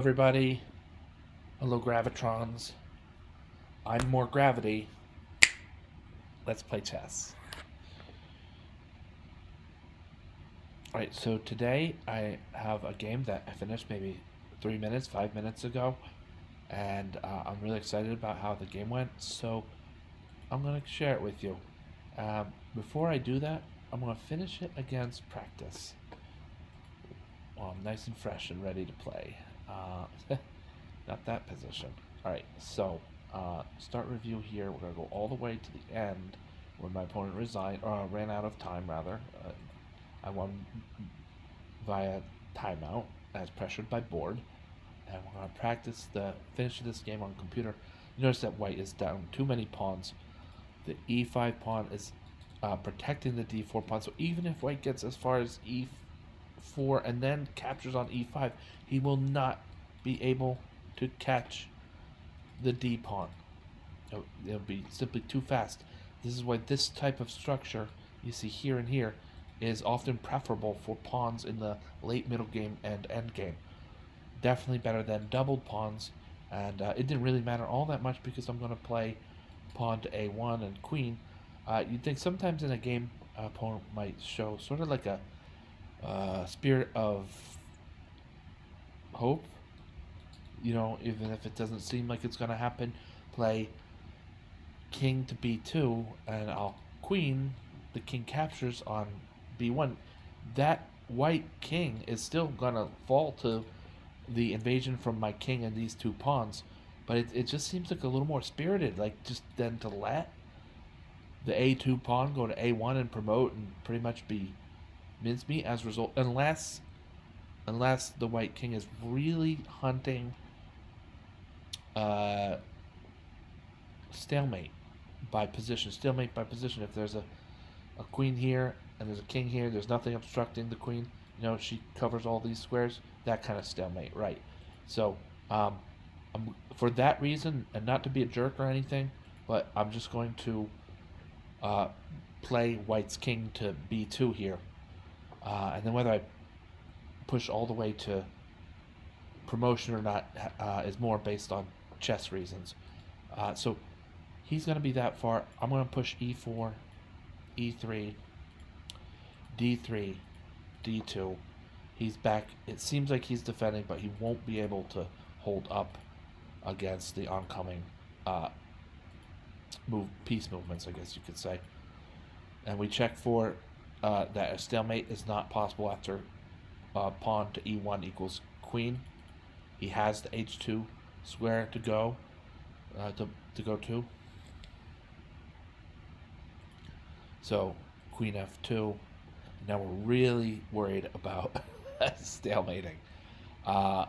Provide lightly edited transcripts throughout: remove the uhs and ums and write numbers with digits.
Everybody, hello Gravitrons. I'm more gravity. Let's play chess. Alright, so today I have a game that I finished maybe 3 minutes, 5 minutes ago, and I'm really excited about how the game went, so I'm going to share it with you. Before I do that, I'm going to finish it against practice. Well, I'm nice and fresh and ready to play. Not that position. Alright, so start review here. We're going to go all the way to the end where my opponent ran out of time, rather. I won via timeout as pressured by board. And we're going to practice the finish of this game on computer. You notice that white is down too many pawns. The e5 pawn is protecting the d4 pawn. So even if white gets as far as e4 and then captures on e5, he will not be able to catch the d pawn. It'll be simply too fast. This is why this type of structure you see here and here is often preferable for pawns in the late middle game and end game. Definitely better than doubled pawns, and it didn't really matter all that much because I'm going to play pawn to a1 and queen. You'd think sometimes in a game, an opponent might show sort of like a spirit of hope. You know, even if it doesn't seem like it's going to happen, play king to b2, and I'll queen. The king captures on b1. That white king is still going to fall to the invasion from my king and these two pawns, but it just seems like a little more spirited, like just then to let the a2 pawn go to a1 and promote and pretty much be mincemeat as a result, unless the white king is really hunting stalemate by position. Stalemate by position. If there's a queen here and there's a king here, there's nothing obstructing the queen. You know, she covers all these squares. That kind of stalemate, right? So, for that reason, and not to be a jerk or anything, but I'm just going to play white's king to b2 here, and then whether I push all the way to promotion or not is more based on chess reasons. So he's going to be that far. I'm going to push e4, e3, d3, d2. He's back. It seems like he's defending, but he won't be able to hold up against the oncoming piece movements, I guess you could say. And we check for that a stalemate is not possible after pawn to e1 equals queen. He has the h2 square to go to. So queen f2. Now we're really worried about stalemating. I'm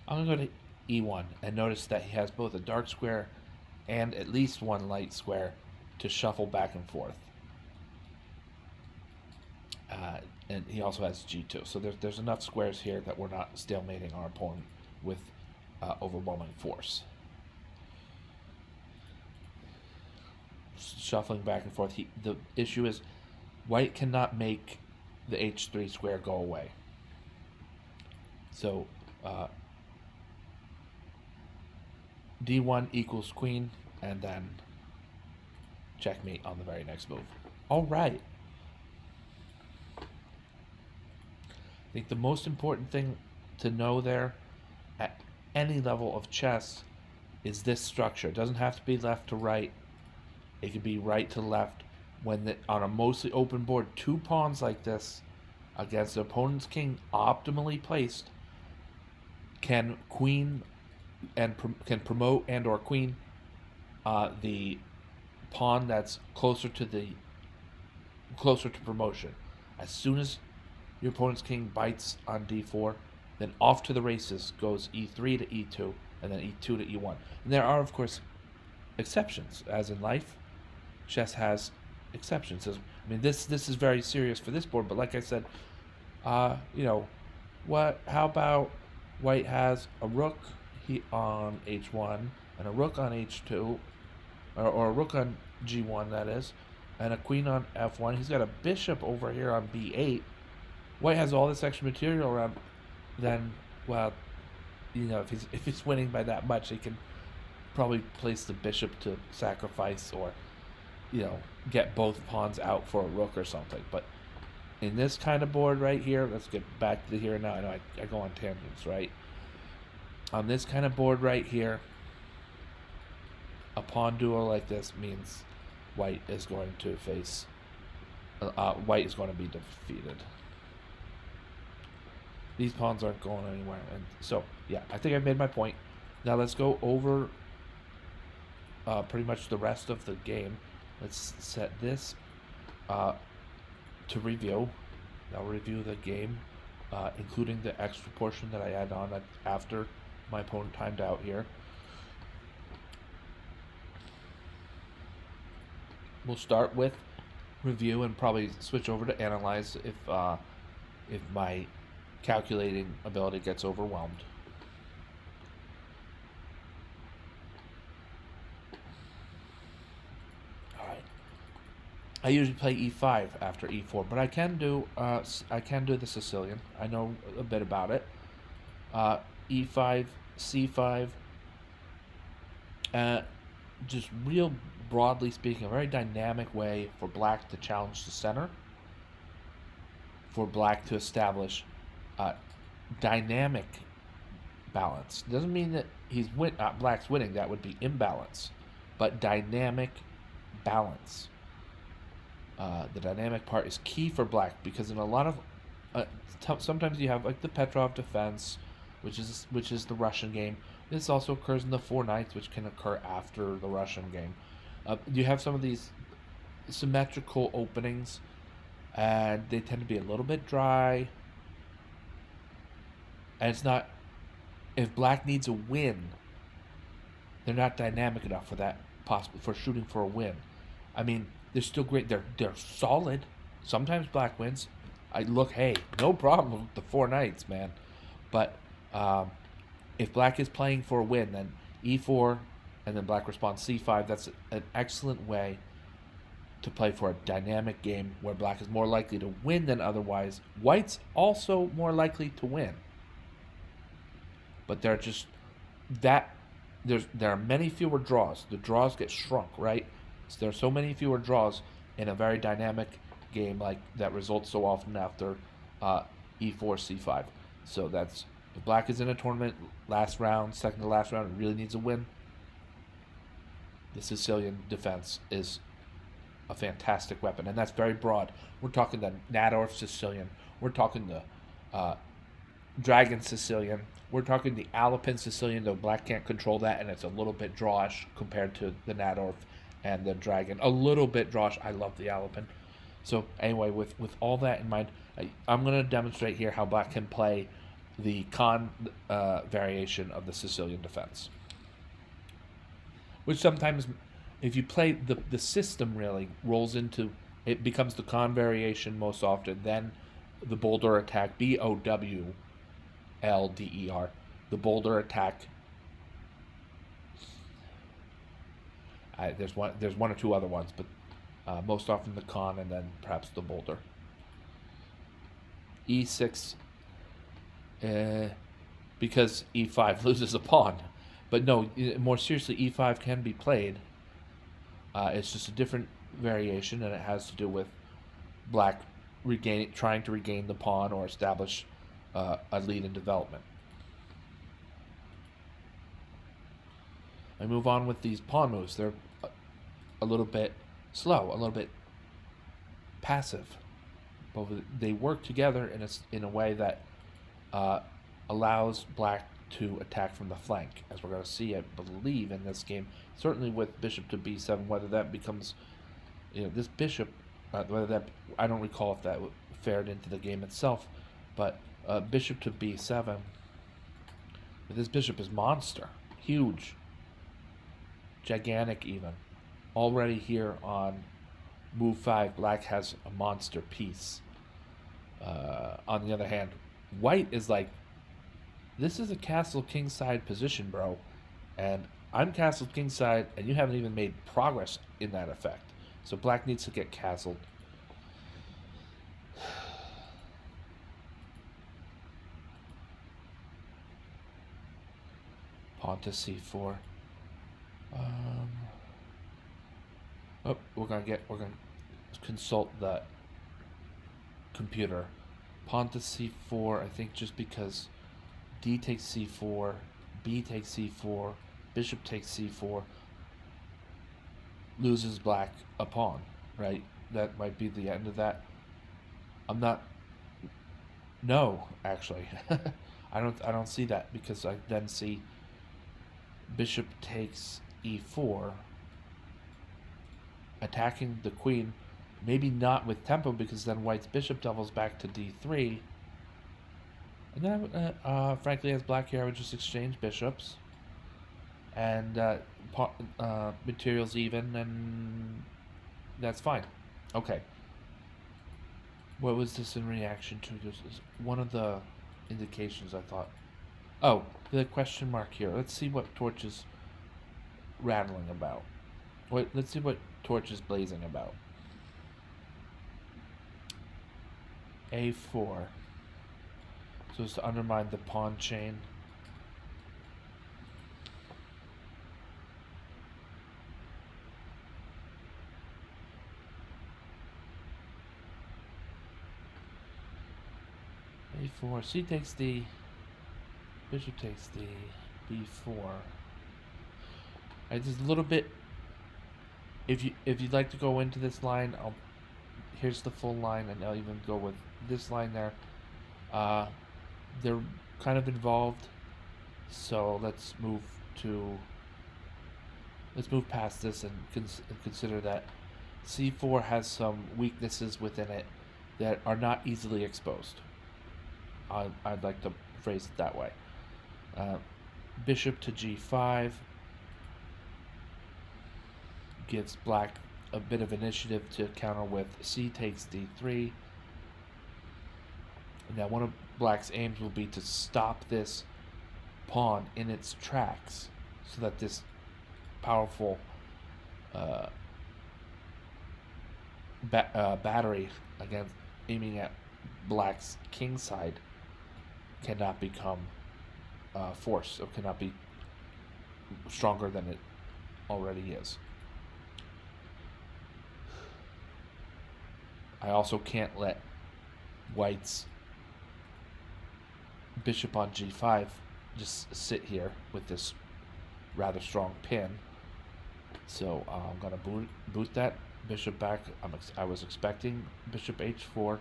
going to go to e1 and notice that he has both a dark square and at least one light square to shuffle back and forth. And he also has g2. So there's enough squares here that we're not stalemating our opponent with overwhelming force. Shuffling back and forth. The issue is white cannot make the h3 square go away. So d1 equals queen, and then checkmate on the very next move. All right. I think the most important thing to know there at any level of chess is this structure. It doesn't have to be left to right. It could be right to left. On a mostly open board, two pawns like this against the opponent's king optimally placed can promote and or queen the pawn that's closer to promotion. As soon as your opponent's king bites on d4, then off to the races goes e3 to e2, and then e2 to e1. And there are, of course, exceptions, as in life. Chess has exceptions. I mean, this is very serious for this board, but like I said, How about white has a rook he on h1 and a rook on h2, or a rook on g1, that is, and a queen on f1. He's got a bishop over here on b8. White has all this extra material around. Then, well, if he's winning by that much, he can probably place the bishop to sacrifice, or get both pawns out for a rook or something. But in this kind of board right here, let's get back to the here and now. I know I go on tangents, right? On this kind of board right here, a pawn duel like this means white is going to face. White is going to be defeated. These pawns aren't going anywhere, and so yeah, I think I've made my point. Now let's go over pretty much the rest of the game. Let's set this to review. I'll review the game, including the extra portion that I add on after my opponent timed out here. We'll start with review and probably switch over to analyze if my calculating ability gets overwhelmed. All right. I usually play e5 after e4, but I can do the Sicilian. I know a bit about it. E5, c5. Just real broadly speaking, a very dynamic way for black to challenge the center, for black to establish dynamic balance. Doesn't mean that black's winning. That would be imbalance, but dynamic balance. The dynamic part is key for black, because in a lot of sometimes you have like the Petrov defense, which is the Russian game. This also occurs in the Four Knights, which can occur after the Russian game. You have some of these symmetrical openings, and they tend to be a little bit dry. And it's not. If black needs a win, they're not dynamic enough for that. Possible for shooting for a win. I mean, they're still great. They're solid. Sometimes black wins. Hey, no problem with the Four Knights, man. But if black is playing for a win, then e4, and then black responds c5. That's an excellent way to play for a dynamic game where black is more likely to win than otherwise. White's also more likely to win. But there are many fewer draws. The draws get shrunk, right? So there are so many fewer draws in a very dynamic game like that results so often after e4, c5. So that's, if black is in a tournament, last round, second to last round, it really needs a win. The Sicilian defense is a fantastic weapon, and that's very broad. We're talking the Nadorf Sicilian. We're talking the Dragon Sicilian. We're talking the Alapin Sicilian, though black can't control that, and it's a little bit drawish compared to the Nadorf and the Dragon. A little bit drawish. I love the Alapin. So anyway, with all that in mind, I'm going to demonstrate here how black can play the Khan variation of the Sicilian defense. Which sometimes, if you play the system, really rolls into, it becomes the Khan variation most often, then the boulder attack, BOWLDER, the boulder attack. There's one or two other ones, but most often the Khan, and then perhaps the boulder. E6, because e5 loses a pawn. But no, more seriously, e5 can be played. It's just a different variation, and it has to do with black trying to regain the pawn or establish a lead in development. I move on with these pawn moves. They're a little bit slow, a little bit passive, but they work together in a way that allows black to attack from the flank, as we're going to see, I believe, in this game. Certainly with bishop to b7, whether that becomes, this bishop, whether that, I don't recall if that fared into the game itself, but bishop to b7, this bishop is monster, huge, gigantic even. Already here on move 5, black has a monster piece. On the other hand, white is like This is a castle kingside position, bro. And I'm castle kingside, and you haven't even made progress in that effect. So black needs to get castled. Pawn to c4. Um, we're gonna consult the computer. Pawn to c4. I think just because d takes c4, b takes c4, bishop takes c4, loses black a pawn, right? That might be the end of that. I'm not. No, actually, I don't see that because I then see bishop takes e4, attacking the queen. Maybe not with tempo because then white's bishop doubles back to d3. And then, frankly, as black here, I would just exchange bishops and materials even, and that's fine. Okay. What was this in reaction to? This is one of the indications I thought. Oh, the question mark here. Let's see what Torch is rattling about. Wait, let's see what Torch is blazing about. A4. So it's to undermine the pawn chain. A4. C takes D. Bishop takes D. B4. Just a little bit. If you'd like to go into this line, here's the full line, and I'll even go with this line there. They're kind of involved, so let's move past this and consider that C4 has some weaknesses within it that are not easily exposed. I'd like to phrase it that way. Bishop to G5 gives black a bit of initiative to counter with C takes D3. Now one of black's aims will be to stop this pawn in its tracks so that this powerful battery against aiming at black's king side cannot become force, or cannot be stronger than it already is. I also can't let white's bishop on g5 just sit here with this rather strong pin. So I'm going to boot that bishop back. I was expecting bishop h4.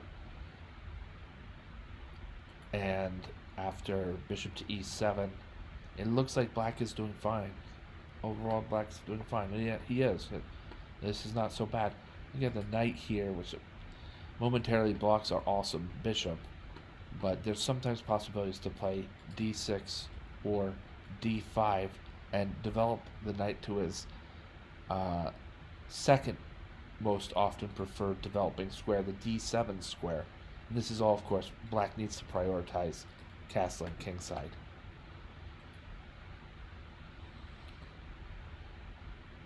And after bishop to e7, it looks like black is doing fine. Overall, black's doing fine. Yeah, he is. This is not so bad. You get the knight here, which momentarily blocks our awesome bishop, but there's sometimes possibilities to play d6 or d5 and develop the knight to his second most often preferred developing square, the d7 square. And this is all, of course, black needs to prioritize castling kingside.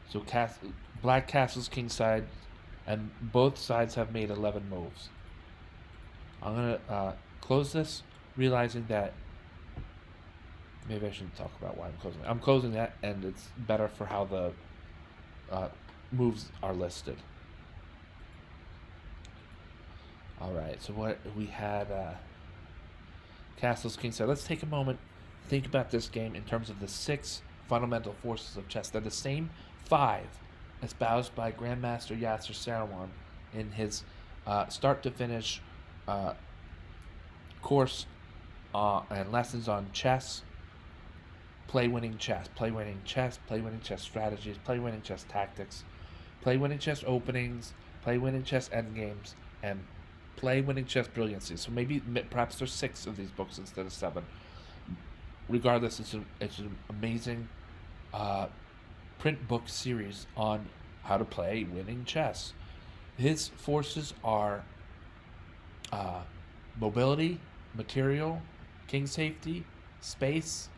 So black castles kingside, and both sides have made 11 moves. I'm going to close this, realizing that maybe I shouldn't talk about why I'm closing it. I'm closing that, and it's better for how the moves are listed. Alright, so what we had, castles kingside. Let's take a moment, think about this game in terms of the 6 fundamental forces of chess. They're the same 5 espoused by Grandmaster Yasser Seirawan in his start to finish course and lessons on chess, play-winning chess, play-winning chess, play-winning chess strategies, play-winning chess tactics, play-winning chess openings, play-winning chess endgames, and play-winning chess brilliancy. So perhaps there's 6 of these books instead of 7. Regardless, it's an amazing print book series on how to play winning chess. His forces are mobility, material, king safety, space,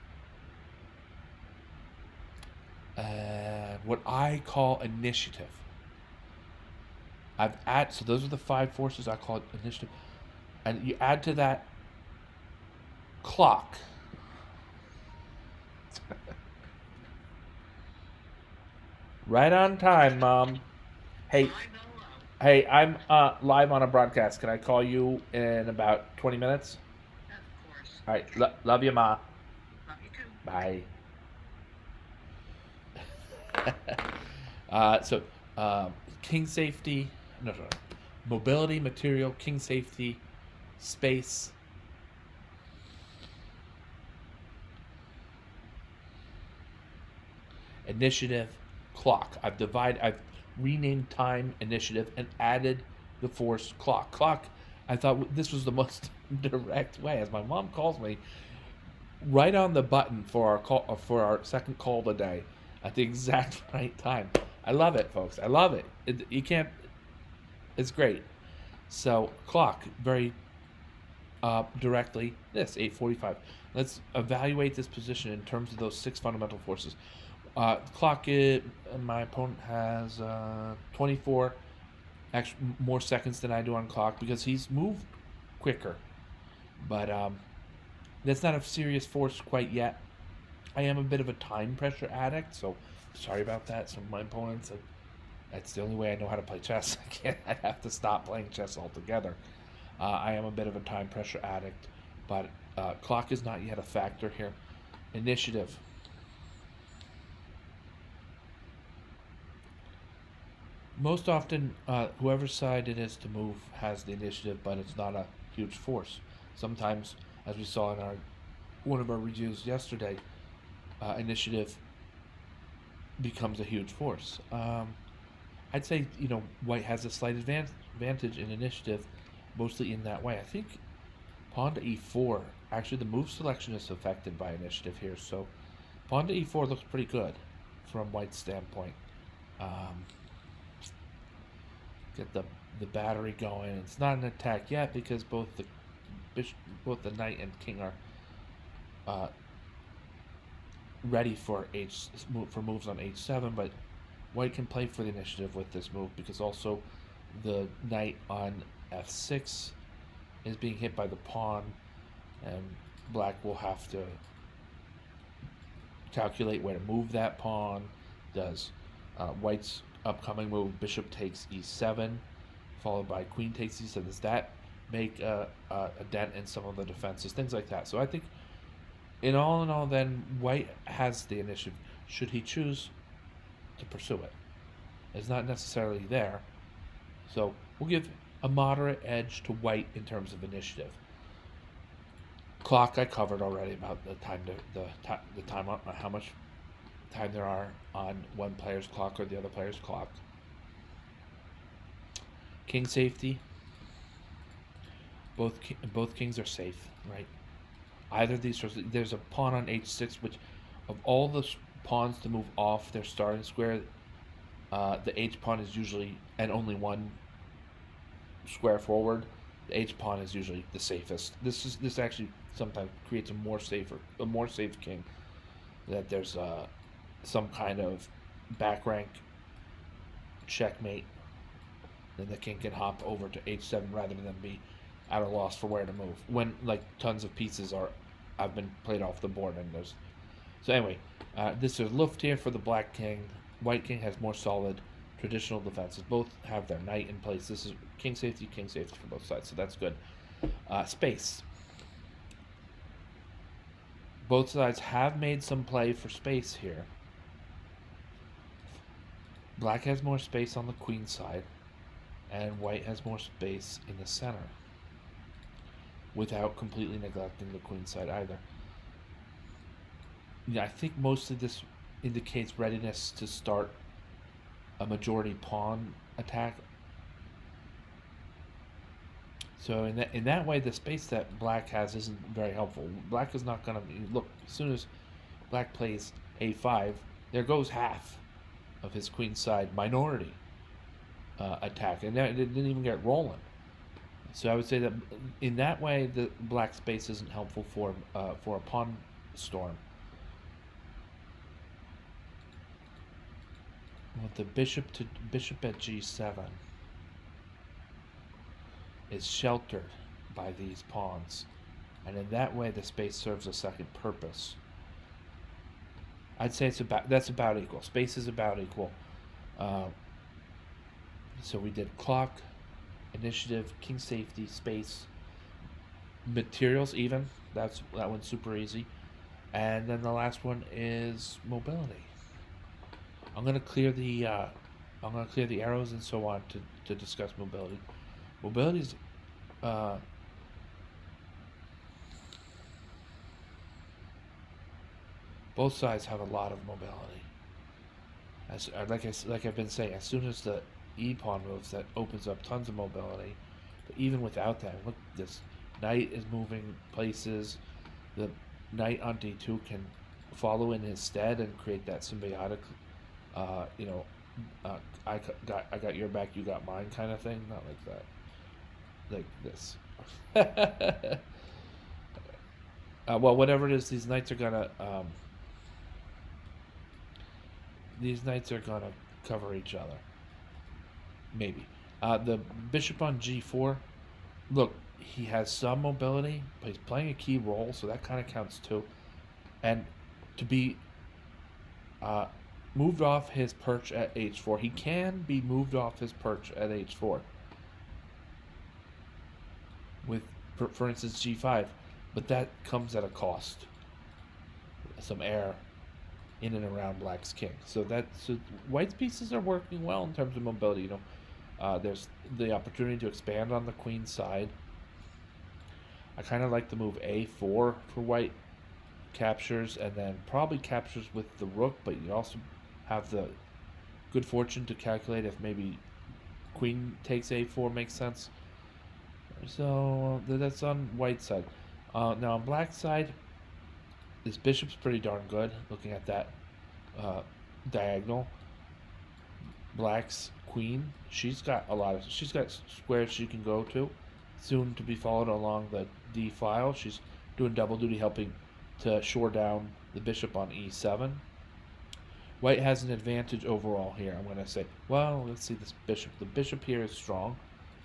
what I call initiative. So those are the 5 forces I call it initiative, and you add to that clock. Right on time, Mom. Hey, hey, I'm live on a broadcast. Can I call you in about 20 minutes? Of course. All right, love you, Ma. Love you too. Bye. So, king safety, no, sorry, mobility, material, king safety, space, initiative, clock. I've renamed time, initiative, and added the force clock. Clock. I thought this was the most direct way, as my mom calls me, right on the button for our call for our second call today, at the exact right time. I love it, folks. I love it. You can't. It's great. So clock very directly. This 8:45. Let's evaluate this position in terms of those 6 fundamental forces. Clock. My opponent has 24 more seconds than I do on clock because he's moved quicker. But that's not a serious force quite yet. I am a bit of a time pressure addict, so sorry about that. Some of my opponents, that's the only way I know how to play chess. I have to stop playing chess altogether. I am a bit of a time pressure addict, but clock is not yet a factor here. Initiative. Most often, whoever's side it is to move has the initiative, but it's not a huge force. Sometimes, as we saw in one of our reviews yesterday, initiative becomes a huge force. I'd say white has a slight advantage in initiative, mostly in that way. I think pawn to e4. Actually, the move selection is affected by initiative here, so pawn to e4 looks pretty good from white's standpoint. Get the battery going. It's not an attack yet because both the knight and king are ready for moves on h7, but white can play for the initiative with this move because also the knight on f6 is being hit by the pawn, and black will have to calculate where to move that pawn. Does white's upcoming move bishop takes e7 followed by queen takes e7? Does that make a dent in some of the defenses, things like that? So I think in all then white has the initiative should he choose to pursue it. It's not necessarily there, so we'll give a moderate edge to white in terms of initiative. Clock I covered already about the time the time on how much time there are on one player's clock or the other player's clock. King safety. Both kings are safe, right? Either of these, there's a pawn on h6, which of all the pawns to move off their starting square, the h pawn is usually, and only one square forward, the h pawn is usually the safest. This actually sometimes creates a more safe king. That there's some kind of back rank checkmate, then the king can hop over to h7 rather than be at a loss for where to move when like tons of pieces have been played off the board, and there's so anyway. This is Luft here for the black king. White king has more solid traditional defenses. Both have their knight in place. This is king safety for both sides, so that's good. Space. Both sides have made some play for space here. Black has more space on the queen side, and white has more space in the center, without completely neglecting the queen side either. Yeah, I think most of this indicates readiness to start a majority pawn attack. So in that way, the space that black has isn't very helpful. Black is not going to look as soon as black plays a5, there goes half of his queen side minority attack, and it didn't even get rolling. So I would say that in that way, the black space isn't helpful for a pawn storm. With the bishop at g7 is sheltered by these pawns, and in that way the space serves a second purpose. I'd say that's about equal. Space is about equal. So we did clock, initiative, king safety, space, materials even. That one's super easy. And then the last one is mobility. I'm gonna clear the arrows and so on to discuss mobility. Mobility is both sides have a lot of mobility. Like I've been saying, as soon as the e pawn moves, that opens up tons of mobility. But even without that, look, this knight is moving places. The knight on d2 can follow in his stead and create that symbiotic, I got your back, you got mine kind of thing. Not like that, like this. Well, whatever it is, these knights are gonna cover each other. Maybe. The bishop on g4. Look, he has some mobility, but he's playing a key role, so that kind of counts too. And to be moved off his perch at h4, he can be moved off his perch at h4 with, for instance, g5, but that comes at a cost. Some air in and around black's king. So white's pieces are working well in terms of mobility. There's the opportunity to expand on the queen side. I kind of like the move a4 for white. Captures and then probably captures with the rook, but you also have the good fortune to calculate if maybe queen takes a4 makes sense. So that's on white side. Now on black side, this bishop's pretty darn good. Looking at that diagonal, black's queen, she's got squares she can go to, soon to be followed along the d file. She's doing double duty, helping to shore down the bishop on e7. White has an advantage overall here. I'm going to say, well, let's see this bishop. The bishop here is strong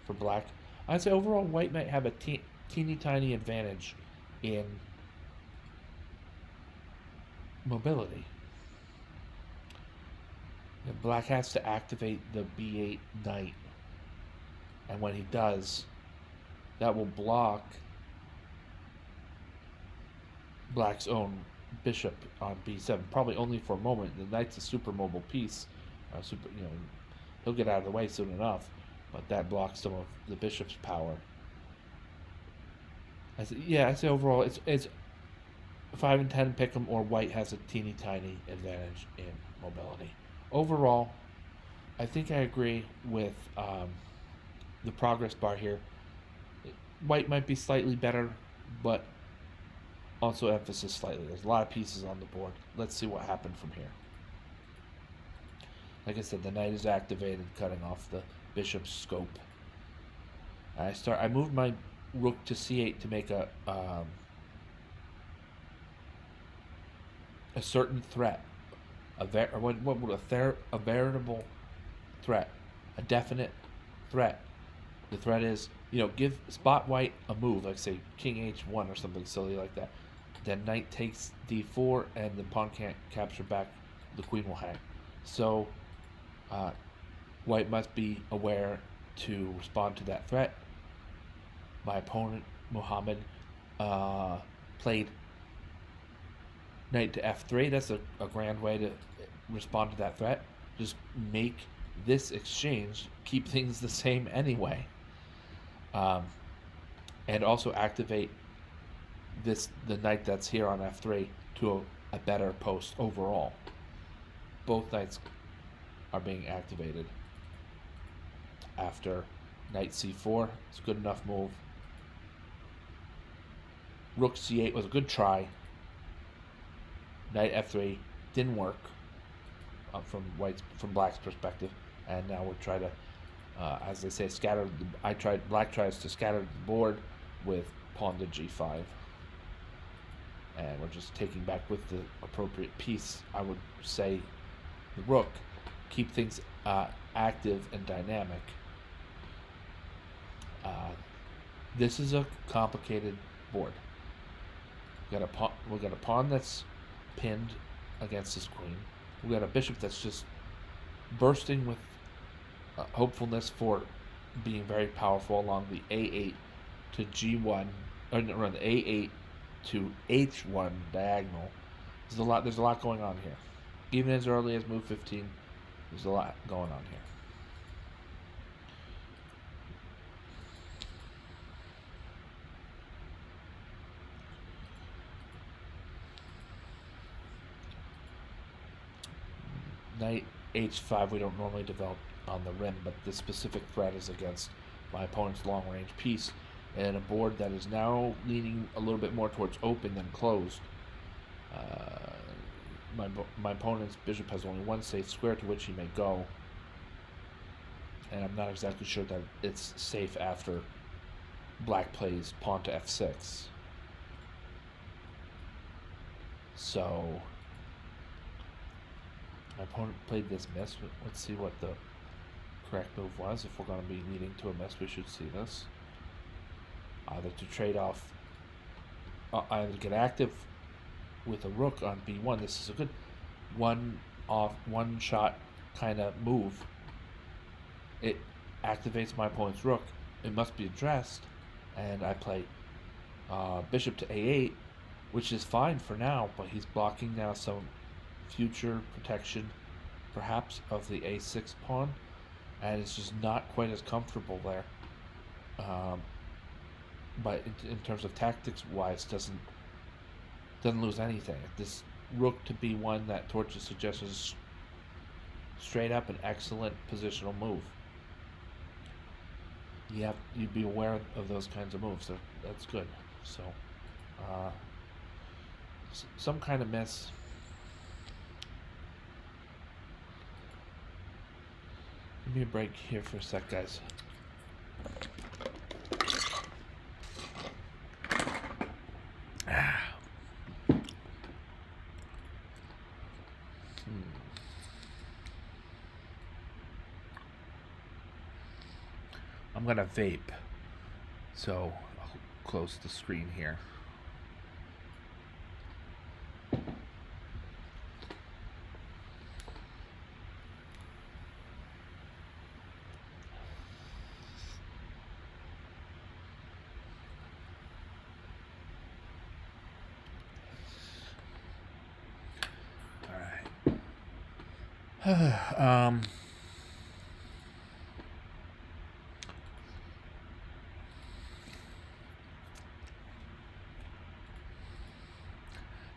for black. I'd say overall white might have a teeny tiny advantage in mobility. And black has to activate the b8 knight, and when he does, that will block black's own bishop on b7, probably only for a moment. The knight's a super mobile piece, he'll get out of the way soon enough, but that blocks some of the bishop's power. I say overall it's 5 and 10 pick 'em, or white has a teeny tiny advantage in mobility. Overall, I think I agree with the progress bar here. White might be slightly better, but also emphasis slightly. There's a lot of pieces on the board. Let's see what happened from here. Like I said, the knight is activated, cutting off the bishop's scope. I moved my rook to c8 to make a certain threat, a veritable threat, a definite threat. The threat is, give spot white a move, like say king h1 or something silly like that. Then knight takes d4 and the pawn can't capture back, the queen will hang. So white must be aware to respond to that threat. My opponent, Muhammad, played knight to f3. That's a grand way to respond to that threat. Just make this exchange keep things the same anyway. And also activate the knight that's here on f3 to a better post overall. Both knights are being activated after knight c4. It's a good enough move. Rook c8 was a good try. Knight f3 didn't work from black's perspective, and now we'll try to, as they say, black tries to scatter the board with pawn to g5. and we're just taking back with the appropriate piece. I would say the rook, keep things active and dynamic. This is a complicated board. We got a pawn that's pinned against this queen. We got a bishop that's just bursting with hopefulness for being very powerful along the a8 to g1, or no, the a8 to h1 diagonal. There's a lot going on here. Even as early as move 15, there's a lot going on here. Knight h5 we don't normally develop on the rim, but this specific threat is against my opponent's long range piece, and a board that is now leaning a little bit more towards open than closed. My opponent's bishop has only one safe square to which he may go, and I'm not exactly sure that it's safe after black plays pawn to f6. So my opponent played this miss. Let's see what the correct move was. If we're going to be leading to a miss, we should see this. Either to trade off, either get active with a rook on b1. This is a good one shot kind of move. It activates my opponent's rook. It must be addressed, and I play bishop to a8, which is fine for now, but he's blocking now some future protection, perhaps, of the a6 pawn, and it's just not quite as comfortable there. But in terms of tactics wise, doesn't lose anything. This rook to b1 that Torches suggests is straight up an excellent positional move. You'd be aware of those kinds of moves. That's good. So some kind of miss. Give me a break here for a sec, guys. I'm gonna vape, so I'll close the screen here.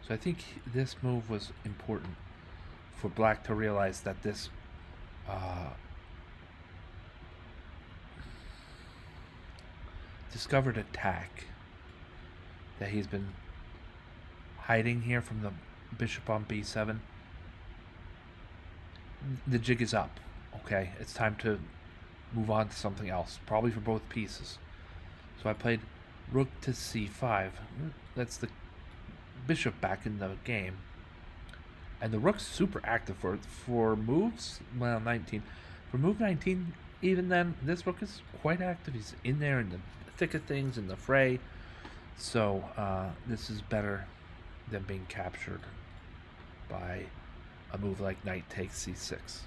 So I think this move was important for black to realize that this discovered attack that he's been hiding here from the bishop on b7. The jig is up. Okay, it's time to move on to something else, probably for both pieces. So I played rook to c5. That's the bishop back in the game, and the rook's super active for moves. Well, 19 for move 19. Even then, this rook is quite active. He's in there in the thick of things, in the fray. So this is better than being captured by a move like knight takes c6.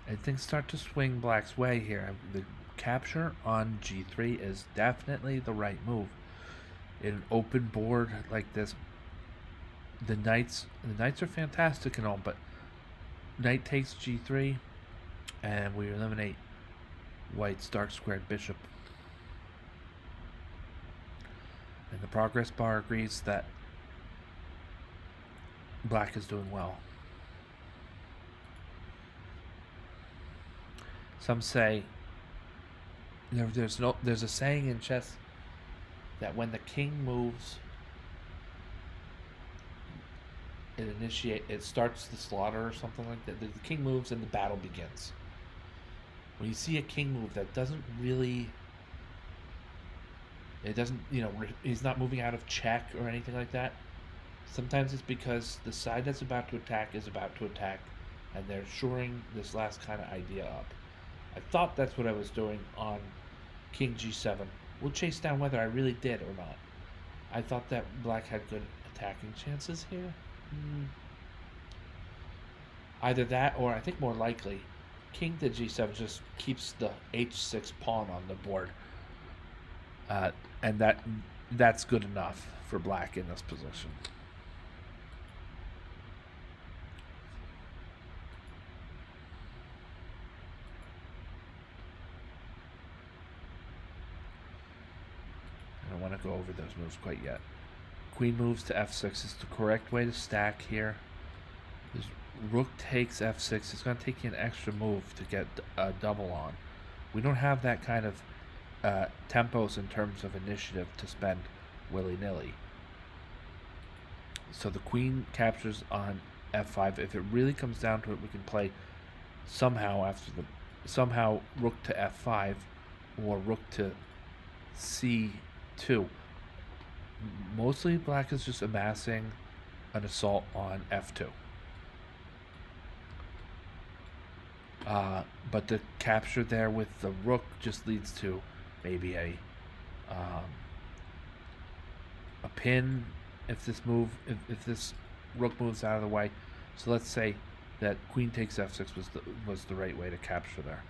And things start to swing black's way here. The capture on g3 is definitely the right move. In an open board like this, the knights are fantastic and all, but knight takes g3, and we eliminate white's dark squared bishop. And the progress bar agrees that black is doing well. Some say there's a saying in chess that when the king moves, it starts the slaughter or something like that. The king moves and the battle begins. When you see a king move that doesn't really It doesn't, he's not moving out of check or anything like that. Sometimes it's because the side that's about to attack is about to attack, and they're shoring this last kind of idea up. I thought that's what I was doing on King G7. We'll chase down whether I really did or not. I thought that black had good attacking chances here. Either that, or I think more likely, King to G7 just keeps the H6 pawn on the board, and that's good enough for black in this position. I don't want to go over those moves quite yet. Queen moves to f6 is the correct way to stack here. This rook takes f6. It's going to take you an extra move to get a double on. We don't have that kind of tempos in terms of initiative to spend willy-nilly. So the queen captures on f5. If it really comes down to it, we can play somehow rook to f5 or rook to c2. Mostly black is just amassing an assault on f2. But the capture there with the rook just leads to maybe a pin if this rook moves out of the way. So let's say that queen takes f6 was the right way to capture there.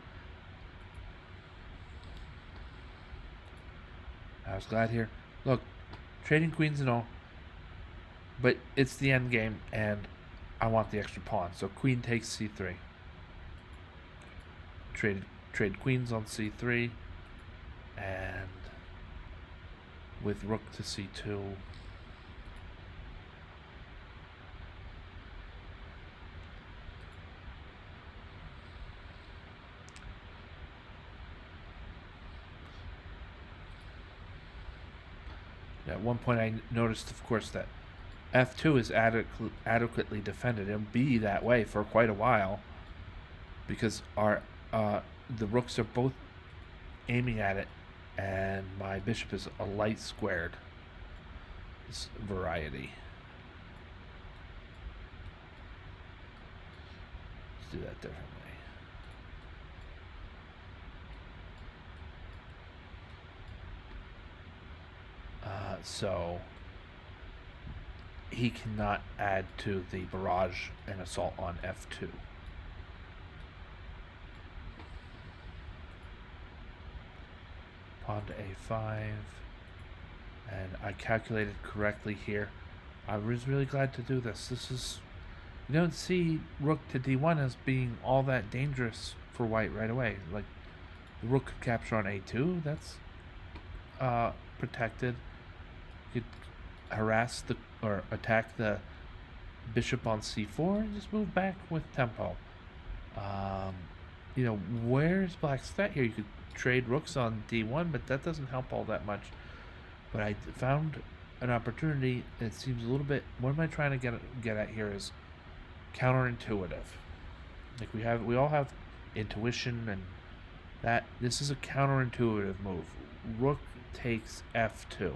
I was glad here. Look, trading queens and all, but it's the end game, and I want the extra pawn. So queen takes c3. Trade queens on c3, and with rook to c2. At one point I noticed, of course, that f2 is adequately defended. It'll be that way for quite a while because the rooks are both aiming at it, and my bishop is a light squared variety. Let's do that differently. So he cannot add to the barrage and assault on f2. Pawn to a5, and I calculated correctly here. I was really glad to do this. You don't see rook to d1 as being all that dangerous for white right away. Like, the rook could capture on a2, that's protected. You could harass or attack the bishop on c4 and just move back with tempo. Where's black's threat here? You could trade rooks on d1, but that doesn't help all that much. But I found an opportunity. It seems a little bit. What am I trying to get at here is counterintuitive. Like we all have intuition, and that this is a counterintuitive move. Rook takes f2.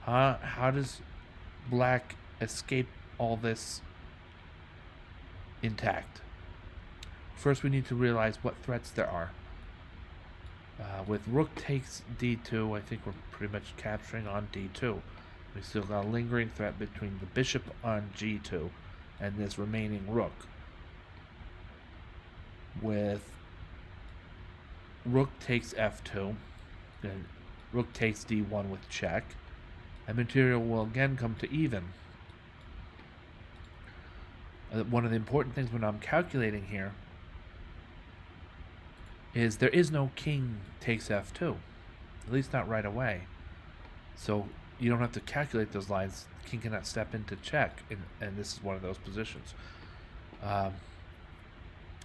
How does black escape all this intact? First, we need to realize what threats there are. With rook takes d2, I think we're pretty much capturing on d2. We still got a lingering threat between the bishop on g2 and this remaining rook. With rook takes f2, and rook takes d1 with check, and material will again come to even. One of the important things when I'm calculating here is there is no king takes f2, at least not right away. So you don't have to calculate those lines. King cannot step into check, and this is one of those positions.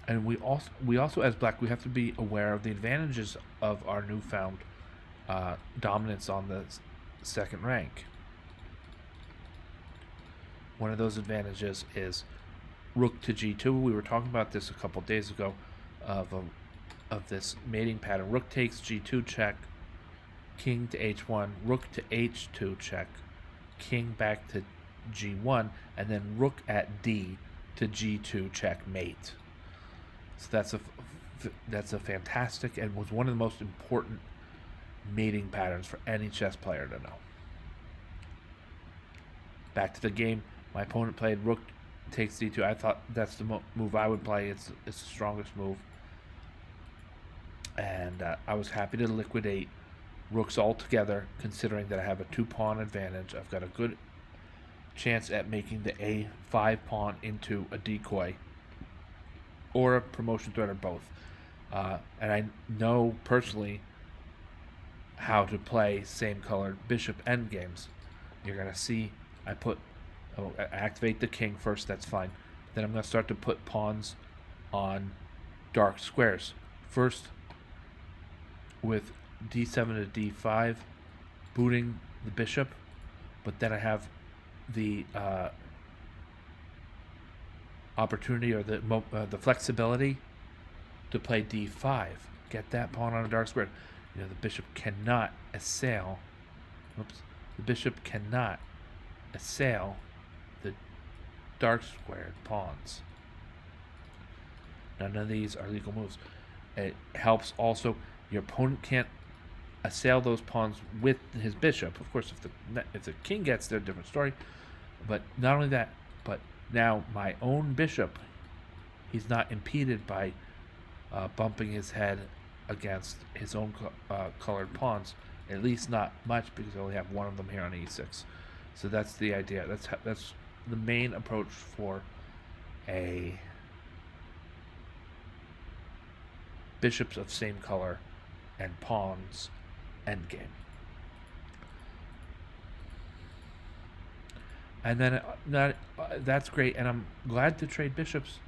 And we also as black, we have to be aware of the advantages of our newfound dominance on the second rank. One of those advantages is rook to g2. We were talking about this a couple days ago of this mating pattern. Rook takes g2 check, king to h1, rook to h2 check, king back to g1, and then rook at d to g2 checkmate. So that's a fantastic and was one of the most important mating patterns for any chess player to know. Back to the game, my opponent played rook takes d2. I thought that's the move I would play. It's the strongest move, and I was happy to liquidate rooks altogether, considering that I have a 2-pawn advantage. I've got a good chance at making the a5 pawn into a decoy or a promotion threat or both. And I know personally how to play same colored bishop endgames. You're going to see I activate the king first, that's fine. Then I'm going to start to put pawns on dark squares. First with d7 to d5, booting the bishop, but then I have the opportunity or the flexibility to play d5. Get that pawn on a dark square. You know, the bishop cannot assail. The bishop cannot assail the dark squared pawns. None of these are legal moves. It helps also. Your opponent can't assail those pawns with his bishop. Of course, if the king gets there, different story. But not only that, but now my own bishop, he's not impeded by bumping his head against his own colored pawns. At least not much, because I only have one of them here on e6. So that's the idea. That's the main approach for a bishops of same color and pawns endgame. And then that's great, and I'm glad to trade bishops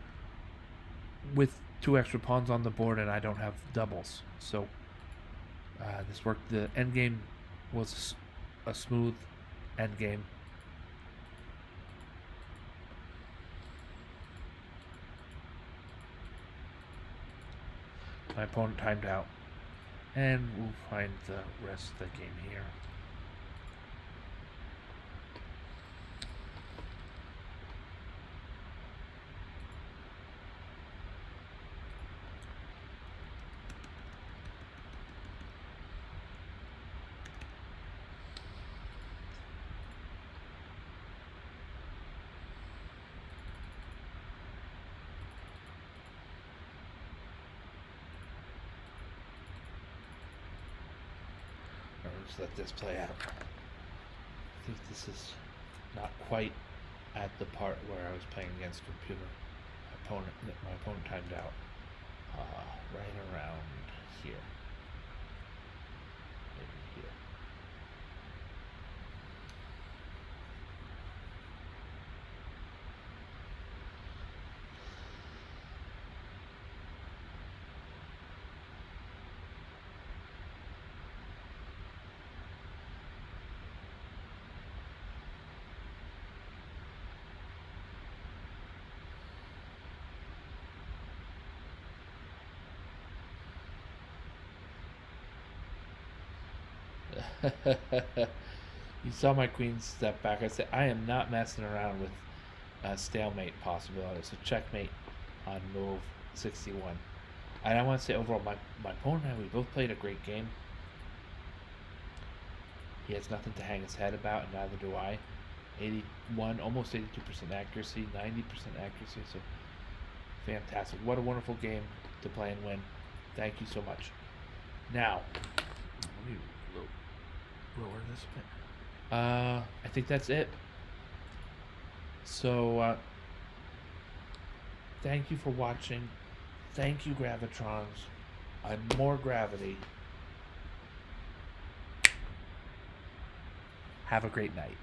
with 2 extra pawns on the board, and I don't have doubles. So this worked. The endgame was a smooth endgame. My opponent timed out, and we'll find the rest of the game here. Just let this play out. I think this is not quite at the part where I was playing against computer. My opponent timed out right around here. Maybe here. You saw my queen step back. I said I am not messing around with stalemate possibilities. So checkmate on move 61. And I want to say overall, my opponent and I, we both played a great game. He has nothing to hang his head about, and neither do I. 81, almost 82% accuracy, 90% accuracy. So fantastic. What a wonderful game to play and win. Thank you so much. Now, let me lower this a bit. I think that's it. So, thank you for watching. Thank you, Gravitrons. I'm more gravity. Have a great night.